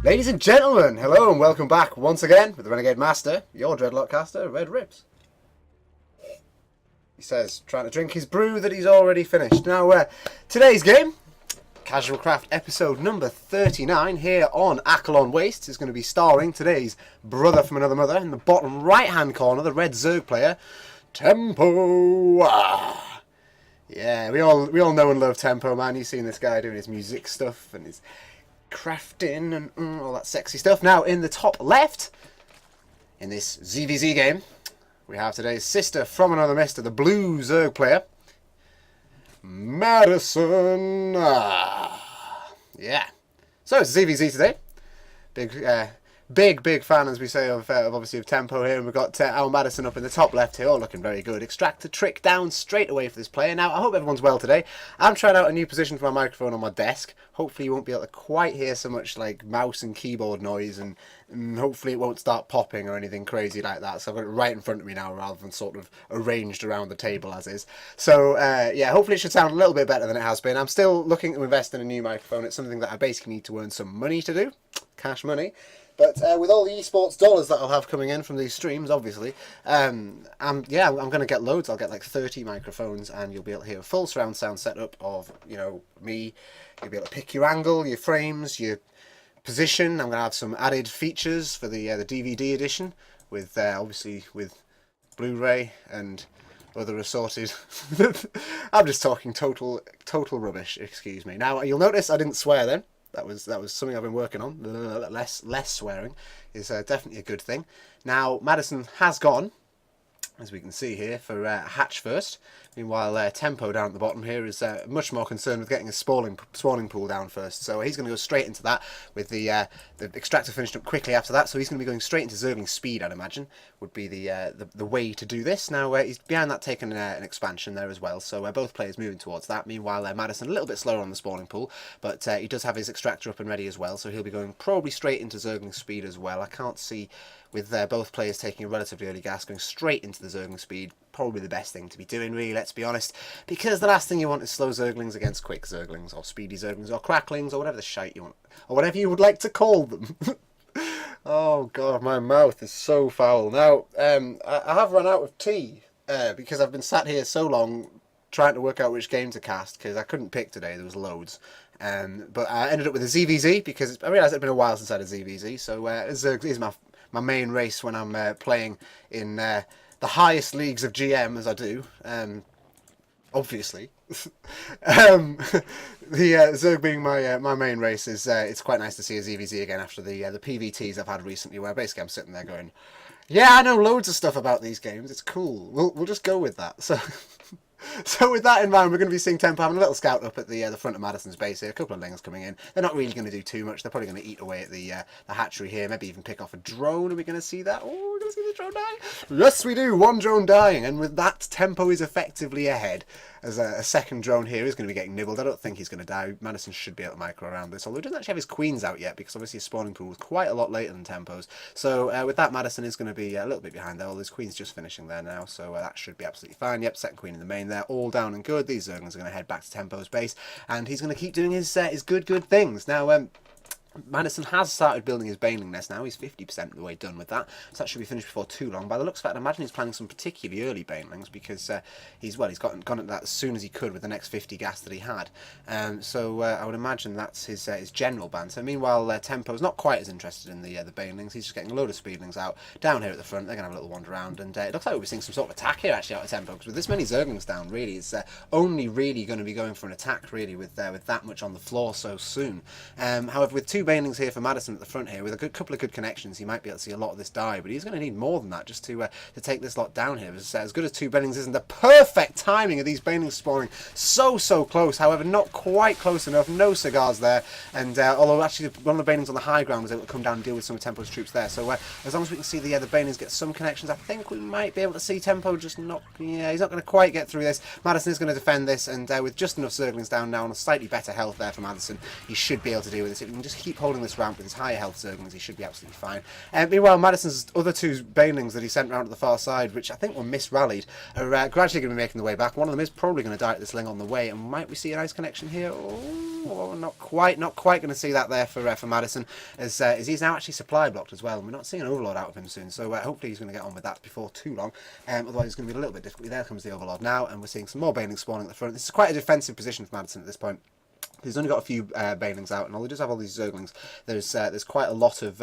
Ladies and gentlemen, hello and welcome back once again with the Renegade Master, your dreadlock caster, RedRipz. He says, trying to drink his brew that he's already finished. Now, today's game, CasualCraft episode number 39, here on Acheron Wastes, is going to be starring today's brother from another mother. In the bottom right-hand corner, the red Zerg player, TempO. Yeah, we all know and love TempO, man. You've seen this guy doing his music stuff and his crafting and all that sexy stuff. Now, in the top left, in this ZVZ game, we have today's sister from another mister, the blue Zerg player, Madison. Yeah. So it's ZVZ today. Big fan, as we say, of obviously of TempO here, and we've got our Madison up in the top left here, all looking very good. Extract the trick down straight away for this player. Now, I hope everyone's well today. I'm trying out a new position for my microphone on my desk. Hopefully you won't be able to quite hear so much like mouse and keyboard noise, and hopefully it won't start popping or anything crazy like that. So I've got it right in front of me now rather than sort of arranged around the table as is. So yeah, hopefully it should sound a little bit better than it has been. I'm still looking to invest in a new microphone. It's something that I basically need to earn some money to do, cash money. But with all the esports dollars that I'll have coming in from these streams, obviously, I'm going to get loads. I'll get like 30 microphones, and you'll be able to hear a full surround sound setup of, you know, me. You'll be able to pick your angle, your frames, your position. I'm going to have some added features for the DVD edition, with obviously with Blu-ray and other assorted. I'm just talking total rubbish. Excuse me. Now you'll notice I didn't swear then. That was something I've been working on. Less swearing is definitely a good thing. Now, Madison has gone, as we can see here, for hatch first. Meanwhile, TempO down at the bottom here is much more concerned with getting his spawning pool down first. So he's going to go straight into that, with the extractor finished up quickly after that. So he's going to be going straight into Zergling speed, I'd imagine, would be the way to do this. Now, he's behind that taking an expansion there as well. So both players moving towards that. Meanwhile, Madison a little bit slower on the spawning pool, but he does have his extractor up and ready as well. So he'll be going probably straight into Zergling speed as well. I can't see, with both players taking a relatively early gas, going straight into the Zergling speed, probably the best thing to be doing, really, let's be honest, because the last thing you want is slow Zerglings against quick Zerglings, or speedy Zerglings, or cracklings, or whatever the shite you want, or whatever you would like to call them. Oh god, my mouth is so foul. Now, I have run out of tea, because I've been sat here so long trying to work out which game to cast, because I couldn't pick today, there was loads. But I ended up with a ZVZ, because I realised it had been a while since I had a ZVZ, so Zerg is my main race when I'm playing in the highest leagues of GM, as I do, obviously. The Zerg being my main race is it's quite nice to see a ZVZ again after the PVTs I've had recently, where basically I'm sitting there going, yeah, I know loads of stuff about these games, it's cool, we'll just go with that. So with that in mind, we're going to be seeing TempO having a little scout up at the front of Madison's base here. A couple of lings coming in. They're not really going to do too much. They're probably going to eat away at the hatchery here. Maybe even pick off a drone. Are we going to see that? Oh, we're going to see the drone die. Yes, we do. One drone dying. And with that, TempO is effectively ahead. As a second drone here is going to be getting nibbled. I don't think he's going to die. Madison should be able to micro around this, although he doesn't actually have his queens out yet, because obviously his spawning pool was quite a lot later than TempO's. So with that, Madison is going to be a little bit behind there. All his queens just finishing there now, so that should be absolutely fine. Yep, second queen in the main there, all down and good. These Zerglings are going to head back to TempO's base, and he's going to keep doing his good things. Now, Madison has started building his baneling nest now. He's 50% of the way done with that, so that should be finished before too long. By the looks of it, I imagine he's planning some particularly early banelings, because he's gone at that as soon as he could with the next 50 gas that he had. So I would imagine that's his general ban. So meanwhile, TempO's not quite as interested in the banelings. He's just getting a load of speedlings out down here at the front. They're going to have a little wander around, and it looks like we'll be seeing some sort of attack here actually out of TempO, because with this many Zerglings down, really, it's only really going to be going for an attack really with that much on the floor so soon. However, with two banelings here for Madison at the front here, with a couple of good connections, he might be able to see a lot of this die, but he's going to need more than that just to take this lot down here. As good as two banelings isn't, the perfect timing of these banelings spawning so close, however not quite close enough, no cigars there, and although actually one of the banelings on the high ground was able to come down and deal with some of TempO's troops there, so as long as we can see the banelings get some connections, I think we might be able to see TempO just not, yeah, he's not going to quite get through this. Madison is going to defend this, and with just enough Zerglings down now and a slightly better health there for Madison, he should be able to deal with this. If we can just keep keep holding this ramp with his higher health Zerglings, he should be absolutely fine. Meanwhile, Madison's other 2 banelings that he sent round to the far side, which I think were misrallied, are gradually going to be making the way back. One of them is probably going to die at this ling on the way, and might we see a nice connection here? Oh, not quite going to see that there for Madison, as he's now actually supply blocked as well, and we're not seeing an overlord out of him soon, so hopefully he's going to get on with that before too long. Otherwise it's going to be a little bit difficult. There comes the overlord now, and we're seeing some more banelings spawning at the front. This is quite a defensive position for Madison at this point. He's only got a few banelings out, and although he does have all these Zerglings, there's quite a lot of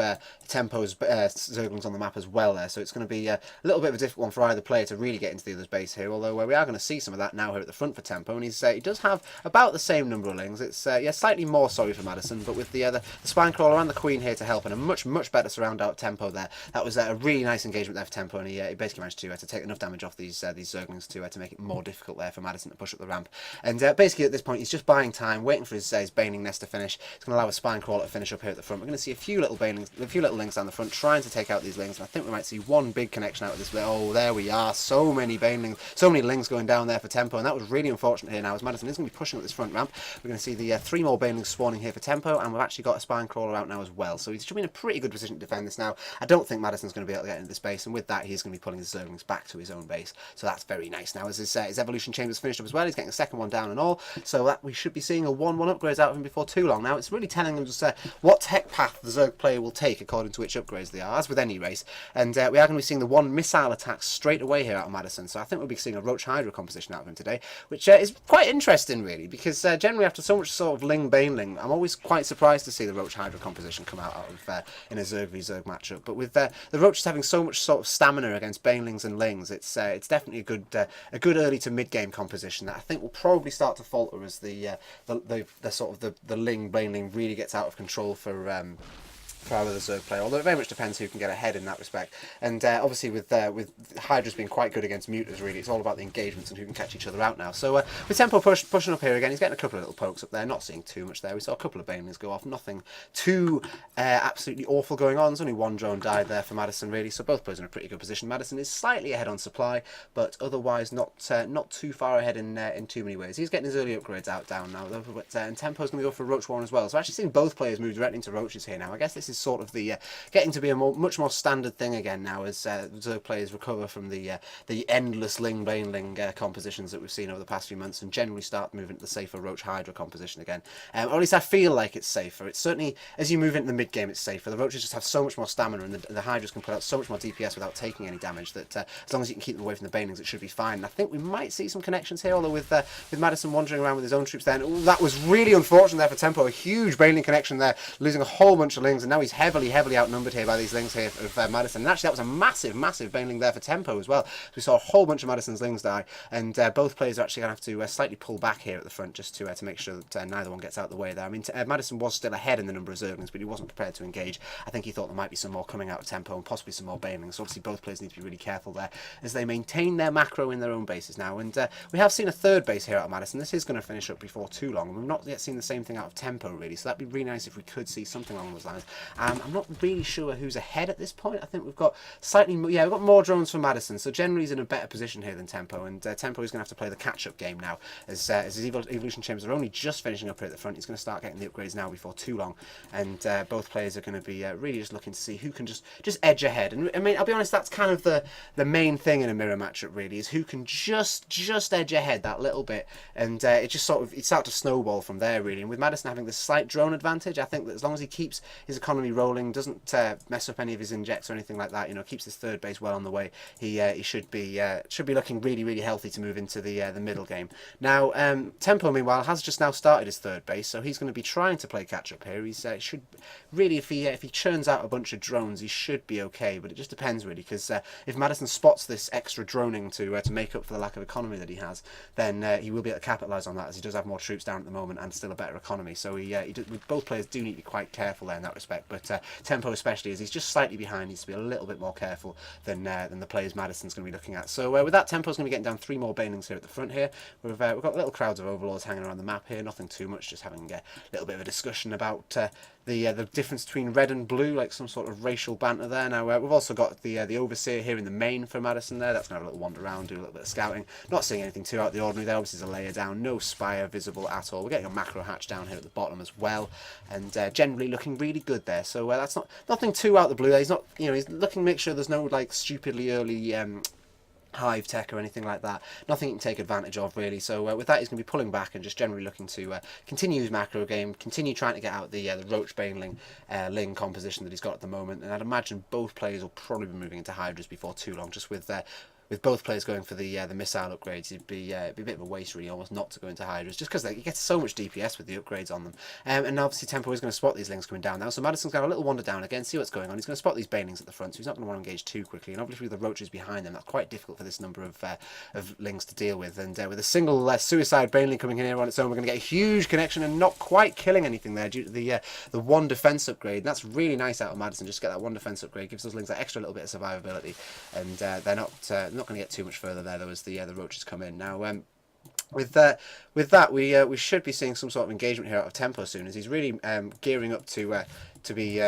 TempO's Zerglings on the map as well there, so it's going to be a little bit of a difficult one for either player to really get into the other's base here, although we are going to see some of that now here at the front for TempO, and he does have about the same number of lings. It's slightly more sorry for Madison, but with the Spine Crawler and the Queen here to help, and a much better surround out TempO there, that was a really nice engagement there for TempO, and he basically managed to take enough damage off these Zerglings to make it more difficult there for Madison to push up the ramp. And basically at this point he's just buying time, waiting for his baneling nest to finish. It's going to allow a Spine Crawler to finish up here at the front. We're going to see a few little lings down the front trying to take out these lings, and I think we might see one big connection out of this. Oh, there we are. So many lings going down there for TempO, and that was really unfortunate here now, as Madison is going to be pushing up this front ramp. We're going to see the 3 more banelings spawning here for TempO, and we've actually got a Spine Crawler out now as well, so he should be in a pretty good position to defend this now. I don't think Madison's going to be able to get into this base, and with that he's going to be pulling his Zerglings back to his own base, so that's very nice. Now as his evolution chamber's finished up as well, he's getting a second one down and all, so that we should be seeing a 1-1 upgrades out of him before too long. Now it's really telling them just what tech path the Zerg player will take according to which upgrades they are, as with any race, and we are going to be seeing the 1 missile attack straight away here out of Madison, so I think we'll be seeing a Roach Hydra composition out of him today, which is quite interesting really, because generally after so much sort of ling baneling, I'm always quite surprised to see the Roach Hydra composition come out of in a Zerg v Zerg matchup, but with the Roaches having so much sort of stamina against banelings and lings, it's definitely a good early to mid game composition that I think will probably start to falter as the sort of the ling baneling really gets out of control for either the Zerg player, although it very much depends who can get ahead in that respect. And obviously with Hydra's being quite good against Mutas, really, it's all about the engagements and who can catch each other out now. So with TempO pushing up here again, he's getting a couple of little pokes up there, not seeing too much there. We saw a couple of banelings go off, nothing too absolutely awful going on. There's only 1 drone died there for Madison, really, so both players are in a pretty good position. Madison is slightly ahead on supply, but otherwise not too far ahead in too many ways. He's getting his early upgrades out down now, though, but and TempO's going to go for Roach Warren as well. So actually seeing both players move directly into Roaches here now. I guess this is sort of the getting to be a much more standard thing again now, as Zerg players recover from the endless ling baneling compositions that we've seen over the past few months, and generally start moving to the safer Roach Hydra composition again. Or at least I feel like it's safer. It's certainly, as you move into the mid game, it's safer. The Roaches just have so much more stamina, and the Hydras can put out so much more DPS without taking any damage, that as long as you can keep them away from the banelings, it should be fine. And I think we might see some connections here, although with Madison wandering around with his own troops there. And, that was really unfortunate there for TempO. A huge baneling connection there, losing a whole bunch of lings, and now he's heavily outnumbered here by these lings here of Madison. And actually that was a massive baneling there for TempO as well. So we saw a whole bunch of Madison's lings die, and both players are actually going to have to slightly pull back here at the front, just to make sure that neither one gets out of the way there. I mean, Madison was still ahead in the number of Zerglings, but he wasn't prepared to engage. I think he thought there might be some more coming out of TempO, and possibly some more banelings. So obviously both players need to be really careful there as they maintain their macro in their own bases now. And we have seen a third base here out of Madison. This is going to finish up before too long, and we've not yet seen the same thing out of TempO really, so that'd be really nice if we could see something along those lines. I'm not really sure who's ahead at this point. I think we've got we've got more drones for Madison, so generally he's in a better position here than TempO, and TempO is going to have to play the catch-up game now, as his evolution chambers are only just finishing up here at the front. He's going to start getting the upgrades now before too long, and both players are going to be really just looking to see who can just edge ahead. And I mean, I'll be honest, that's kind of the main thing in a mirror matchup really, is who can just edge ahead that little bit, and it just sort of, it starts to snowball from there really. And with Madison having this slight drone advantage, I think that as long as he keeps his economy rolling, doesn't mess up any of his injects or anything like that, you know, keeps his third base well on the way, he should be looking really healthy to move into the middle game. Now TempO meanwhile has just now started his third base, so he's going to be trying to play catch up here. He's should really, if he churns out a bunch of drones, he should be okay, but it just depends really, because if Madison spots this extra droning to make up for the lack of economy that he has, then he will be able to capitalise on that, as he does have more troops down at the moment and still a better economy. So both players do need to be quite careful there in that respect, but TempO especially, as he's just slightly behind, needs to be a little bit more careful than the players Madison's going to be looking at. So with that, TempO's going to be getting down 3 more banelings here at the front here. We've got little crowds of overlords hanging around the map here, nothing too much, just having a little bit of a discussion about the difference between red and blue, like some sort of racial banter there. Now we've also got the overseer here in the main for Madison there. That's gonna have a little wander around, do a little bit of scouting. Not seeing anything too out of the ordinary there. Obviously, there's a layer down, no spire visible at all. We're getting a macro hatch down here at the bottom as well, and generally looking really good there. So that's nothing too out of the blue. He's not, he's looking to make sure there's no like stupidly early hive tech or anything like that. Nothing you can take advantage of really. So with that, he's going to be pulling back and just generally looking to continue his macro game, continue trying to get out the Roach Baneling Ling composition that he's got at the moment. And I'd imagine both players will probably be moving into Hydras before too long, just with both players going for the missile upgrades. It'd be a bit of a waste really, almost not to go into Hydras, just because you get so much DPS with the upgrades on them. And obviously TempO is going to spot these Lings coming down now, so Madison's got a little wander down again, see what's going on. He's going to spot these Banelings at the front, so he's not going to want to engage too quickly. And obviously with the Roaches behind them, that's quite difficult for this number of Lings to deal with. And with a single suicide Baneling coming in here on its own, we're going to get a huge connection and not quite killing anything there due to the one defense upgrade. And that's really nice out of Madison, just to get that one defense upgrade, gives those Lings that extra little bit of survivability, and they're not going to get too much further there though as the Roaches come in. Now with that we should be seeing some sort of engagement here out of TempO soon, as he's really gearing up to be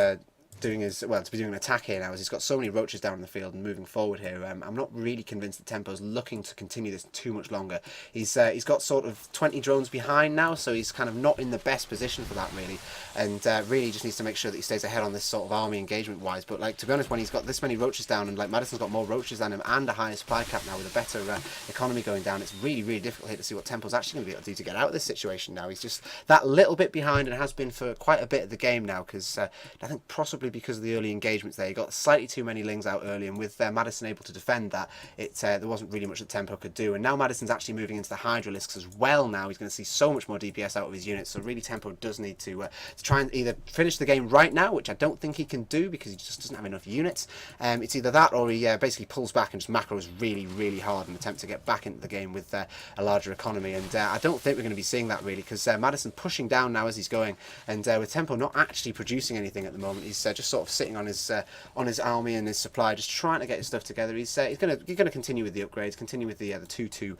doing an attack here now, as he's got so many Roaches down in the field and moving forward here. I'm not really convinced that TempO's looking to continue this too much longer. He's got sort of 20 drones behind now, so he's kind of not in the best position for that really, and really just needs to make sure that he stays ahead on this sort of army engagement wise. But like, to be honest, when he's got this many Roaches down, and like Madison's got more Roaches than him and a higher supply cap now with a better economy going down, it's really difficult here to see what TempO's actually going to be able to do to get out of this situation now. He's just that little bit behind, and has been for quite a bit of the game now, because I think possibly because of the early engagements there, he got slightly too many Lings out early, and with Madison able to defend that, there wasn't really much that TempO could do. And now Madison's actually moving into the Hydralisks as well now. He's going to see so much more DPS out of his units, so really TempO does need to try and either finish the game right now, which I don't think he can do because he just doesn't have enough units. It's either that, or he basically pulls back and just macros really hard and attempt to get back into the game with a larger economy. And I don't think we're going to be seeing that really, because Madison pushing down now as he's going, and with TempO not actually producing anything at the moment. He's just sort of sitting on his army and his supply, just trying to get his stuff together. He's going to continue with the upgrades, continue with the 2-2,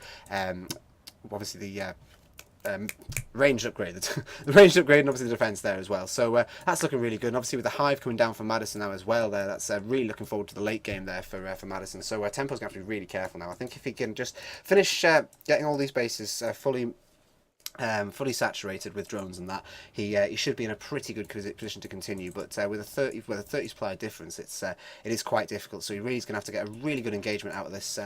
obviously the ranged upgrade, the ranged upgrade, and obviously the defense there as well. So that's looking really good. And obviously with the hive coming down from Madison now as well there, that's really looking forward to the late game there for Madison. So TempO's going to have to be really careful now. I think if he can just finish getting all these bases fully saturated with drones and that, he should be in a pretty good position to continue. But with a 30 supply difference, it is quite difficult. So he really is going to have to get a really good engagement out of this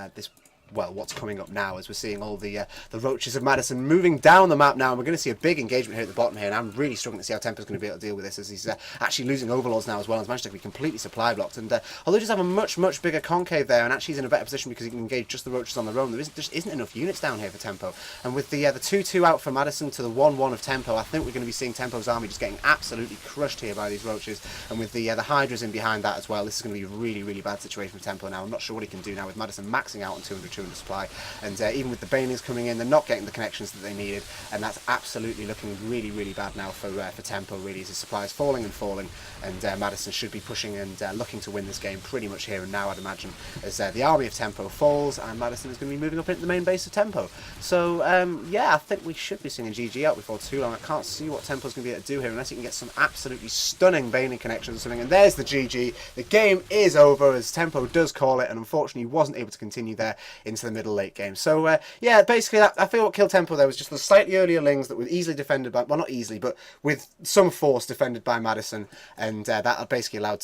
what's coming up now, as we're seeing all the Roaches of Madison moving down the map now, and we're going to see a big engagement here at the bottom here, and I'm really struggling to see how TempO's going to be able to deal with this, as he's actually losing Overlords now as well, and he's managed to be completely supply blocked. And although he does have a much bigger concave there, and actually he's in a better position because he can engage just the Roaches on their own, there just isn't enough units down here for TempO. And with the 2-2 out for Madison to the 1-1 of TempO, I think we're going to be seeing TempO's army just getting absolutely crushed here by these Roaches, and with the Hydras in behind that as well, this is going to be a really bad situation for TempO now. I'm not sure what he can do now with Madison maxing out on 200 supply. And even with the Banelings coming in, they're not getting the connections that they needed, and that's absolutely looking really bad now for TempO really, as his supply is falling, and Madison should be pushing and looking to win this game pretty much here and now, I'd imagine, as the army of TempO falls, and Madison is going to be moving up into the main base of TempO. So yeah, I think we should be seeing a GG out before too long. I can't see what TempO's going to be able to do here unless he can get some absolutely stunning Baneling connections or something. And there's the GG. The game is over, as TempO does call it, and unfortunately wasn't able to continue there into the middle late game. So yeah, basically I feel what killed TempO there was just the slightly earlier Lings that were easily defended by, well, not easily, but with some force defended by Madison, and that basically allowed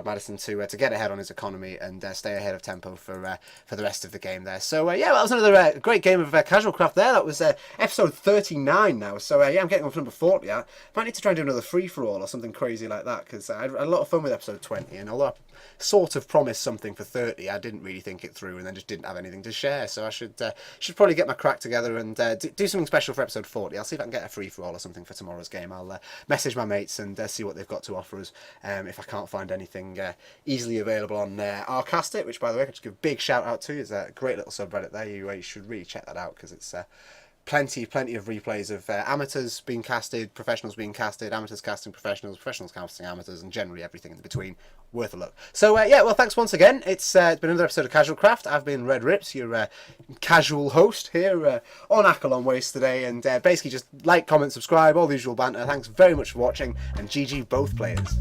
Madison to get ahead on his economy and stay ahead of TempO for the rest of the game there. So yeah, that was another great game of CasualCraft there. That was episode 39 now. So yeah, I'm getting on for number 40. I might need to try and do another free-for-all or something crazy like that, because I had a lot of fun with episode 20, and although I sort of promised something for 30, I didn't really think it through, and then just didn't have anything to share. So I should probably get my crack together and do something special for episode 40. I'll see if I can get a free-for-all or something for tomorrow's game. I'll message my mates and see what they've got to offer us. If I can't find anything easily available on Arcastic, which by the way I can just give a big shout out to, is a great little subreddit there. You should really check that out, because it's plenty of replays of amateurs being casted, professionals being casted, amateurs casting professionals, professionals casting amateurs, and generally everything in between. Worth a look. So yeah, well, thanks once again. It's been another episode of CasualCraft. I've been RedRipz, your casual host here on Acheron Waste today, and basically just like, comment, subscribe, all the usual banter. Thanks very much for watching, and GG both players.